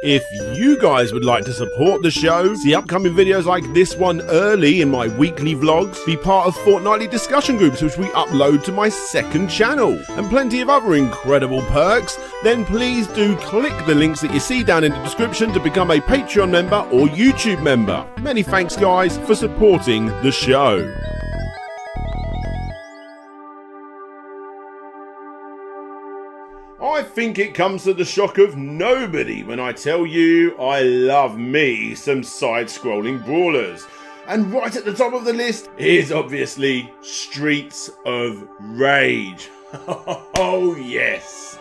If you guys would like to support the show, see upcoming videos like this one early in my weekly vlogs, be part of fortnightly discussion groups which we upload to my second channel, and plenty of other incredible perks, then please do click the links that you see down in the description to become a Patreon member or YouTube member. Many thanks guys for supporting the show. I think it comes to the shock of nobody when I tell you I love me some side-scrolling brawlers. And right at the top of the list is obviously Streets of Rage. Oh yes.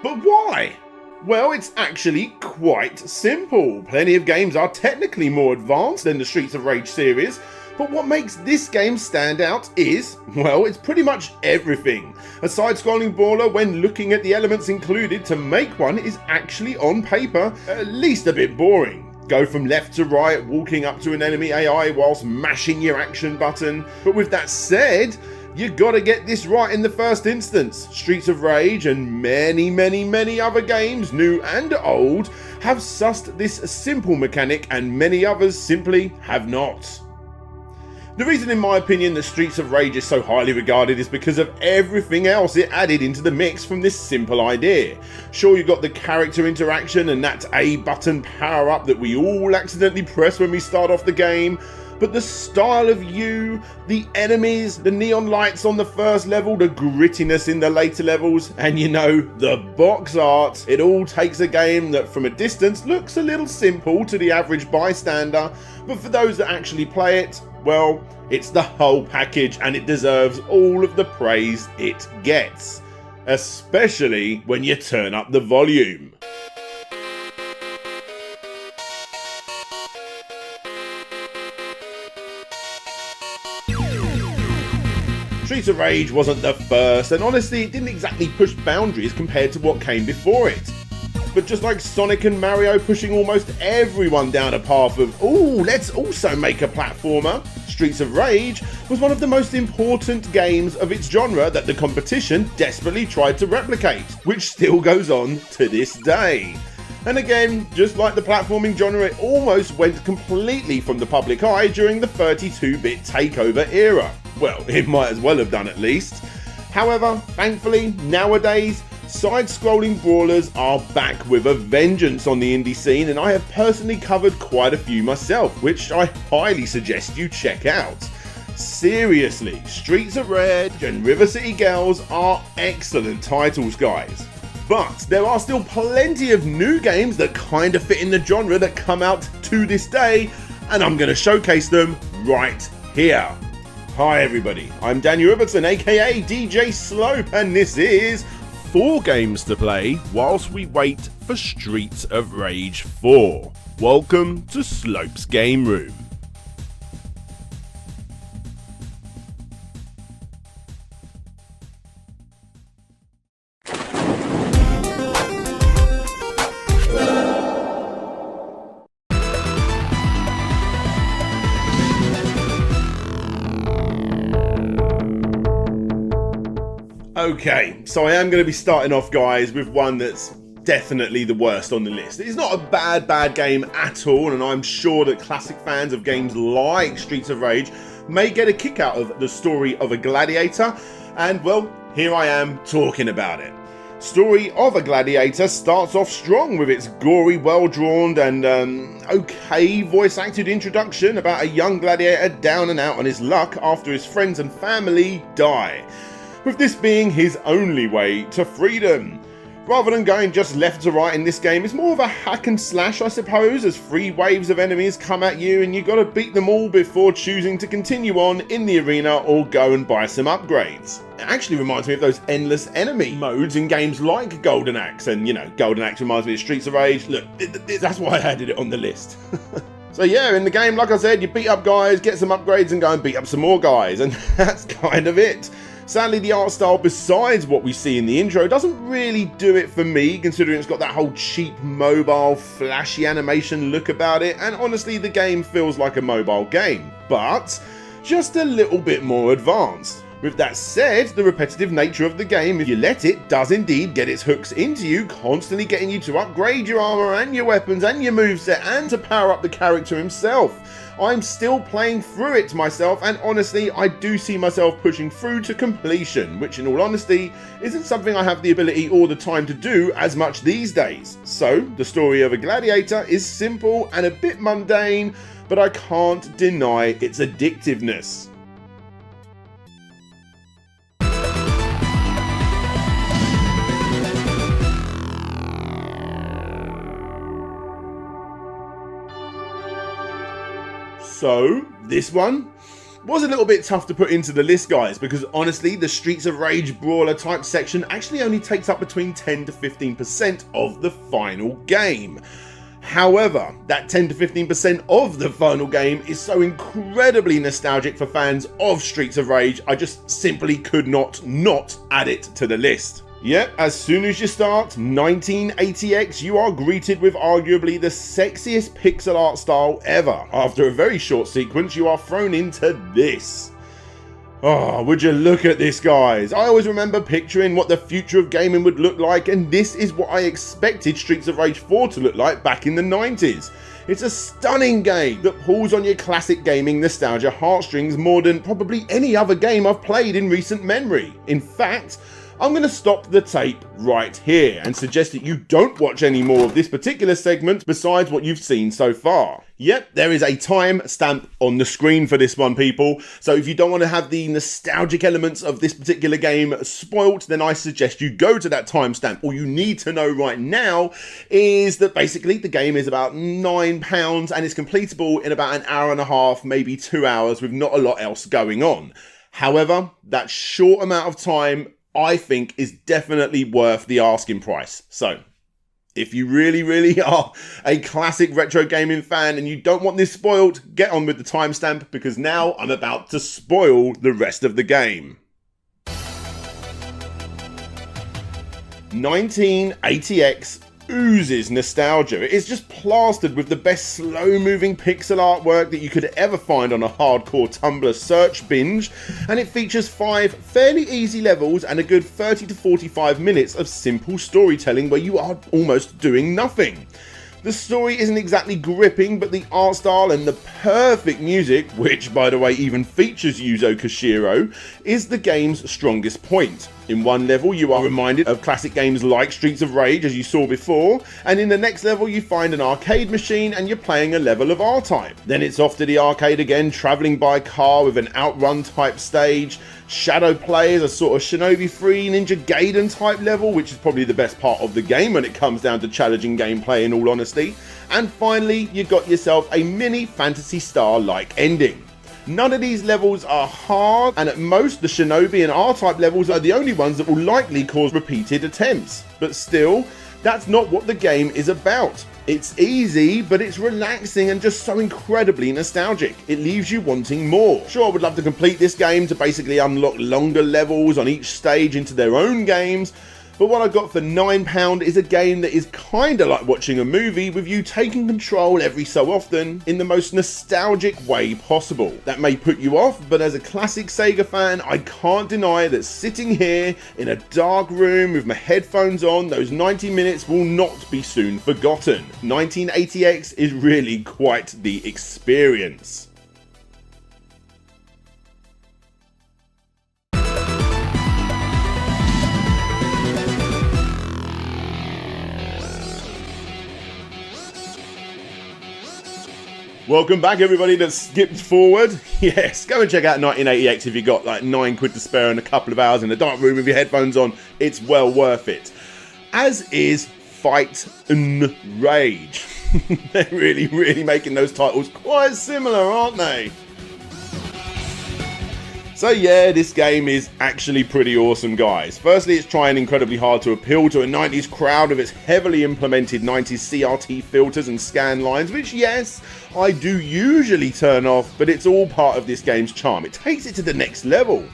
But why? Well, it's actually quite simple. Plenty of games are technically more advanced than the Streets of Rage series, but what makes this game stand out is, well, it's pretty much everything. A side-scrolling brawler, when looking at the elements included to make one, is actually on paper at least a bit boring. Go from left to right, walking up to an enemy AI whilst mashing your action button. But with that said, you gotta get this right in the first instance. Streets of Rage and many other games, new and old, have sussed this simple mechanic and many others simply have not. The reason in my opinion that Streets of Rage is so highly regarded is because of everything else it added into the mix from this simple idea. Sure, you got the character interaction and that A button power up that we all accidentally press when we start off the game, but the style of you, the enemies, the neon lights on the first level, the grittiness in the later levels, and you know, the box art, it all takes a game that from a distance looks a little simple to the average bystander, but for those that actually play it, well, it's the whole package and it deserves all of the praise it gets. Especially when you turn up the volume. Streets of Rage wasn't the first, and honestly it didn't exactly push boundaries compared to what came before it. But just like Sonic and Mario pushing almost everyone down a path of, ooh, let's also make a platformer, Streets of Rage was one of the most important games of its genre that the competition desperately tried to replicate, which still goes on to this day. And again, just like the platforming genre, it almost went completely from the public eye during the 32-bit TAKEOVER era. Well, it might as well have done at least. However, thankfully, nowadays, side-scrolling brawlers are back with a vengeance on the indie scene, and I have personally covered quite a few myself, which I highly suggest you check out. Seriously, Streets of Rage and River City Girls are excellent titles, guys. But there are still plenty of new games that kind of fit in the genre that come out to this day, and I'm going to showcase them right here. Hi everybody, I'm Daniel Robertson, aka DJ Slope, and this is 4 games to play whilst we wait for Streets of Rage 4. Welcome to Slope's Game Room. Okay, so I am going to be starting off, guys, with one that's definitely the worst on the list. It's not a bad game at all, and I'm sure that classic fans of games like Streets of Rage may get a kick out of the story of a Gladiator, and well, here I am talking about it. Story of a Gladiator starts off strong with its gory, well-drawn and okay voice-acted introduction about a young gladiator down and out on his luck after his friends and family die, with this being his only way to freedom. Rather than going just left to right in this game, it's more of a hack and slash, I suppose, as 3 waves of enemies come at you and you gotta beat them all before choosing to continue on in the arena or go and buy some upgrades. It actually reminds me of those endless enemy modes in games like Golden Axe, and you know, Golden Axe reminds me of Streets of Rage. Look, that's why I added it on the list. So yeah, in the game, like I said, you beat up guys, get some upgrades and go and beat up some more guys, and that's kind of it. Sadly, the art style, besides what we see in the intro, doesn't really do it for me, considering it's got that whole cheap, mobile, flashy animation look about it, and honestly, the game feels like a mobile game, but just a little bit more advanced. With that said, the repetitive nature of the game, if you let it, does indeed get its hooks into you, constantly getting you to upgrade your armor and your weapons and your moveset and to power up the character himself. I'm still playing through it myself, and honestly, I do see myself pushing through to completion, which in all honesty isn't something I have the ability or the time to do as much these days. So, the story of a Gladiator is simple and a bit mundane, but I can't deny its addictiveness. So, this one was a little bit tough to put into the list, guys, because honestly, the Streets of Rage brawler type section actually only takes up between 10 to 15% of the final game. However, that 10 to 15% of the final game is so incredibly nostalgic for fans of Streets of Rage, I just simply could not add it to the list. Yep, as soon as you start 1980X, you are greeted with arguably the sexiest pixel art style ever. After a very short sequence, you are thrown into this. Oh, would you look at this, guys? I always remember picturing what the future of gaming would look like, and this is what I expected Streets of Rage 4 to look like back in the 90s. It's a stunning game that pulls on your classic gaming nostalgia heartstrings more than probably any other game I've played in recent memory. In fact, I'm going to stop the tape right here and suggest that you don't watch any more of this particular segment besides what you've seen so far. Yep, there is a time stamp on the screen for this one, people. So if you don't want to have the nostalgic elements of this particular game spoilt, then I suggest you go to that timestamp. All you need to know right now is that basically the game is about £9 and it's completable in about an hour and a half, maybe 2 hours, with not a lot else going on. However, that short amount of time I think is definitely worth the asking price. So, if you really are a classic retro gaming fan and you don't want this spoiled, get on with the timestamp, because now I'm about to spoil the rest of the game. 1980X oozes nostalgia. It is just plastered with the best slow-moving pixel artwork that you could ever find on a hardcore Tumblr search binge, and it features 5 fairly easy levels and a good 30 to 45 minutes of simple storytelling where you are almost doing nothing. The story isn't exactly gripping, but the art style and the perfect music, which by the way even features Yuzo Koshiro, is the game's strongest point. In one level you are reminded of classic games like Streets of Rage, as you saw before, and in the next level you find an arcade machine and you're playing a level of R-Type. Then it's off to the arcade again, travelling by car with an outrun type stage. Shadow play is a sort of Shinobi 3 Ninja Gaiden type level, which is probably the best part of the game when it comes down to challenging gameplay in all honesty. And finally, you got yourself a mini Phantasy Star-like ending. None of these levels are hard, and at most the Shinobi and R-Type levels are the only ones that will likely cause repeated attempts. But still, that's not what the game is about. It's easy, but it's relaxing and just so incredibly nostalgic. It leaves you wanting more. Sure, I would love to complete this game to basically unlock longer levels on each stage into their own games, but what I got for £9 is a game that is kinda like watching a movie, with you taking control every so often in the most nostalgic way possible. That may put you off, but as a classic SEGA fan, I can't deny that sitting here in a dark room with my headphones on, those 90 minutes will not be soon forgotten. 1980X is really quite the experience. Welcome back, everybody that skipped forward. Yes, go and check out 1980X if you got like £9 to spare and a couple of hours in a dark room with your headphones on. It's well worth it. As is Fight and Rage. They're really making those titles quite similar, aren't they? So yeah, this game is actually pretty awesome, guys. Firstly, it's trying incredibly hard to appeal to a 90s crowd with its heavily implemented 90s CRT filters and scan lines, which yes, I do usually turn off, but it's all part of this game's charm. It takes it to the next level.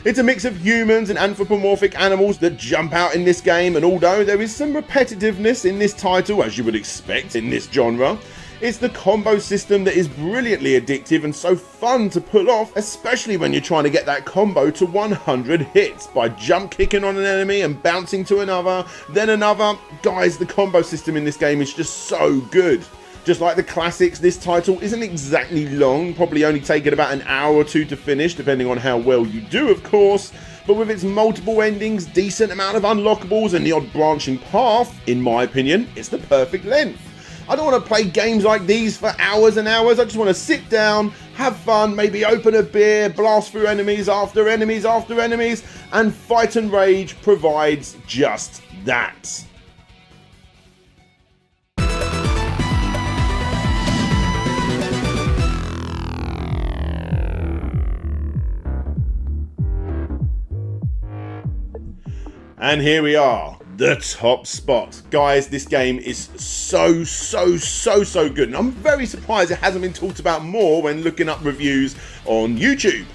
It's a mix of humans and anthropomorphic animals that jump out in this game, and although there is some repetitiveness in this title, as you would expect in this genre, It's the combo system that is brilliantly addictive and so fun to pull off, especially when you're trying to get that combo to 100 hits by jump kicking on an enemy and bouncing to another, then another. Guys, the combo system in this game is just so good. Just like the classics, this title isn't exactly long, probably only taking about an hour or two to finish, depending on how well you do, of course. But with its multiple endings, decent amount of unlockables, and the odd branching path, in my opinion, it's the perfect length. I don't want to play games like these for hours and hours. I just want to sit down, have fun, maybe open a beer, blast through enemies after enemies after enemies, and Fight and Rage provides just that. And here we are, the top spot. Guys, this game is so good. And I'm very surprised it hasn't been talked about more when looking up reviews on YouTube.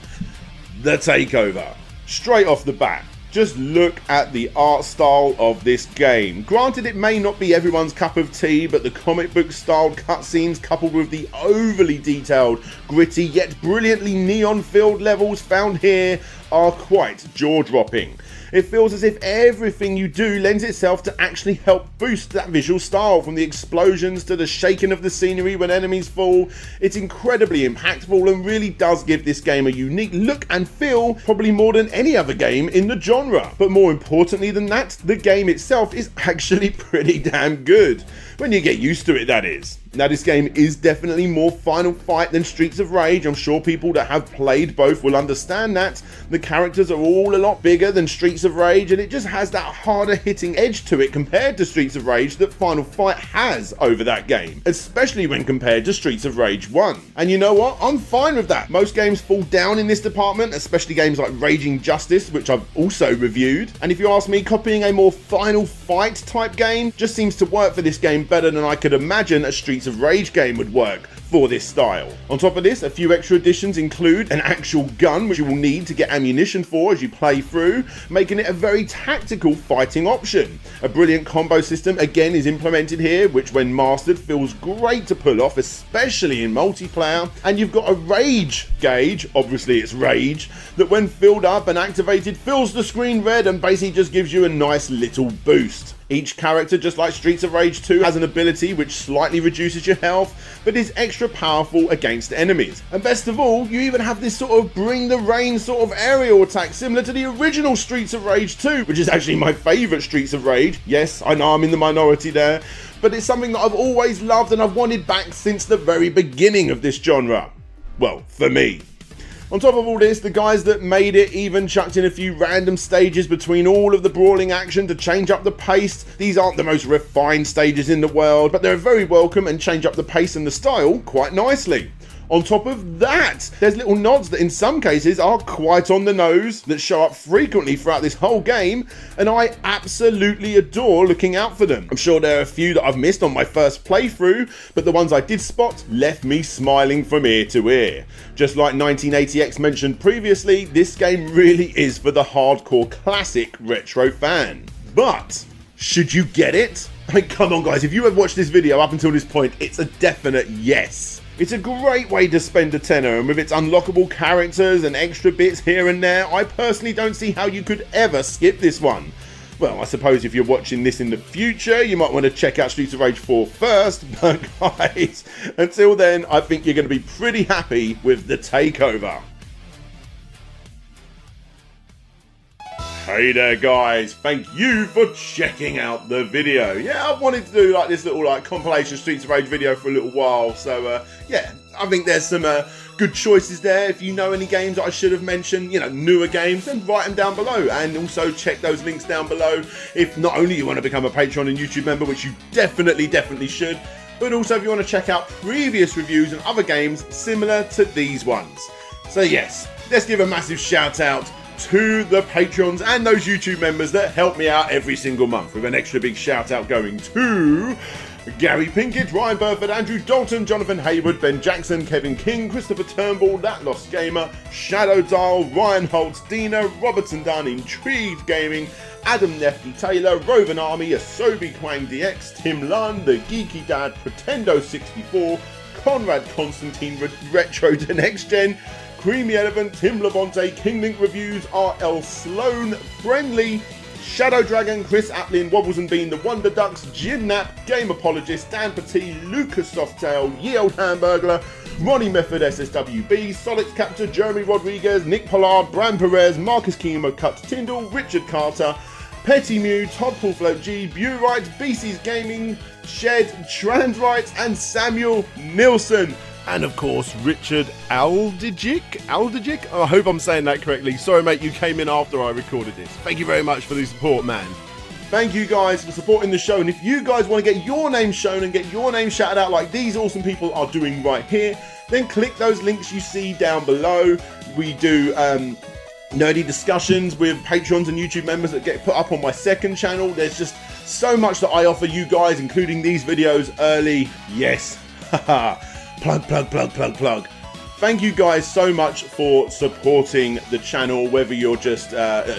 The Takeover. Straight off the bat, just look at the art style of this game. Granted, it may not be everyone's cup of tea, but the comic book styled cutscenes coupled with the overly detailed, gritty, yet brilliantly neon-filled levels found here are quite jaw-dropping. It feels as if everything you do lends itself to actually help boost that visual style, from the explosions to the shaking of the scenery when enemies fall. It's incredibly impactful and really does give this game a unique look and feel, probably more than any other game in the genre. But more importantly than that, the game itself is actually pretty damn good. When you get used to it, that is. Now, this game is definitely more Final Fight than Streets of Rage. I'm sure people that have played both will understand that. The characters are all a lot bigger than Streets of Rage, and it just has that harder hitting edge to it compared to Streets of Rage that Final Fight has over that game, especially when compared to Streets of Rage 1. And you know what? I'm fine with that. Most games fall down in this department, especially games like Raging Justice, which I've also reviewed. And if you ask me, copying a more Final Fight type game just seems to work for this game better than I could imagine a Streets of Rage game would work for this style. On top of this, a few extra additions include an actual gun which you will need to get ammunition for as you play through, making it a very tactical fighting option. A brilliant combo system again is implemented here, which when mastered feels great to pull off, especially in multiplayer. And you've got a rage gauge, obviously it's rage, that when filled up and activated fills the screen red and basically just gives you a nice little boost. Each character, just like Streets of Rage 2, has an ability which slightly reduces your health, but is extra powerful against enemies. And best of all, you even have this sort of bring the rain sort of aerial attack similar to the original Streets of Rage 2, which is actually my favourite Streets of Rage. Yes, I know I'm in the minority there, but it's something that I've always loved and I've wanted back since the very beginning of this genre. Well, for me. On top of all this, the guys that made it even chucked in a few random stages between all of the brawling action to change up the pace. These aren't the most refined stages in the world, but they're very welcome and change up the pace and the style quite nicely. On top of that, there's little nods that in some cases are quite on the nose that show up frequently throughout this whole game, and I absolutely adore looking out for them. I'm sure there are a few that I've missed on my first playthrough, but the ones I did spot left me smiling from ear to ear. Just like 1980X mentioned previously, this game really is for the hardcore classic retro fan. But should you get it? I mean, come on guys, if you have watched this video up until this point, it's a definite yes. It's a great way to spend a tenner, and with its unlockable characters and extra bits here and there, I personally don't see how you could ever skip this one. Well, I suppose if you're watching this in the future, you might want to check out Streets of Rage 4 first, but guys, until then, I think you're going to be pretty happy with the Takeover. Hey there guys, thank you for checking out the video. Yeah, I've wanted to do like this little compilation Streets of Rage video for a little while, so yeah, I think there's some good choices there. If you know any games that I should have mentioned, you know, newer games, then write them down below, and also check those links down below if not only you want to become a Patreon and YouTube member, which you definitely should, but also if you want to check out previous reviews and other games similar to these ones. So yes, let's give a massive shout out to the Patreons and those YouTube members that help me out every single month, with an extra big shout out going to Gary Pinkett, Ryan Burford, Andrew Dalton, Jonathan Hayward, Ben Jackson, Kevin King, Christopher Turnbull, That Lost Gamer, Shadow Dial, Ryan Holtz, Dina, Robertson Dunn, Intrigued Gaming, Adam Nefty Taylor, Roven Army, Asobi Quang DX, Tim Lunn, The Geeky Dad, Pretendo64, Conrad Constantine, Retro to Next Gen, Creamy Elephant, Tim Labonte, Kinglink Reviews, RL Sloan, Friendly, Shadow Dragon, Chris Aplin, Wobbles and Bean, The Wonder Ducks, Jim Knapp, Game Apologist, Dan Petit, Lucas Softail, Ye Old Hamburglar, Ronnie Method, SSWB, Solix Capture, Jeremy Rodriguez, Nick Pollard, Bram Perez, Marcus Kingma, Cut Tyndall, Richard Carter, Petty Mew, Todd Paulfloat G, Burite, BC's Gaming, Shed, Transright, and Samuel Nilsson. And of course, Richard Aldigic? I hope I'm saying that correctly. Sorry, mate, you came in after I recorded this. Thank you very much for the support, man. Thank you guys for supporting the show. And if you guys want to get your name shown and get your name shouted out like these awesome people are doing right here, then click those links you see down below. We do nerdy discussions with patrons and YouTube members that get put up on my second channel. There's just so much that I offer you guys, including these videos early. Yes, haha. Plug. Thank you guys so much for supporting the channel, whether you're just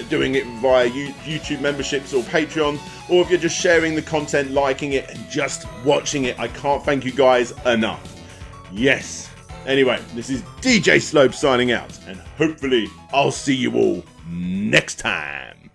doing it via YouTube memberships or Patreon, or if you're just sharing the content, liking it, and just watching it. I can't thank you guys enough. Yes. Anyway, this is DJ Slope signing out, and hopefully I'll see you all next time.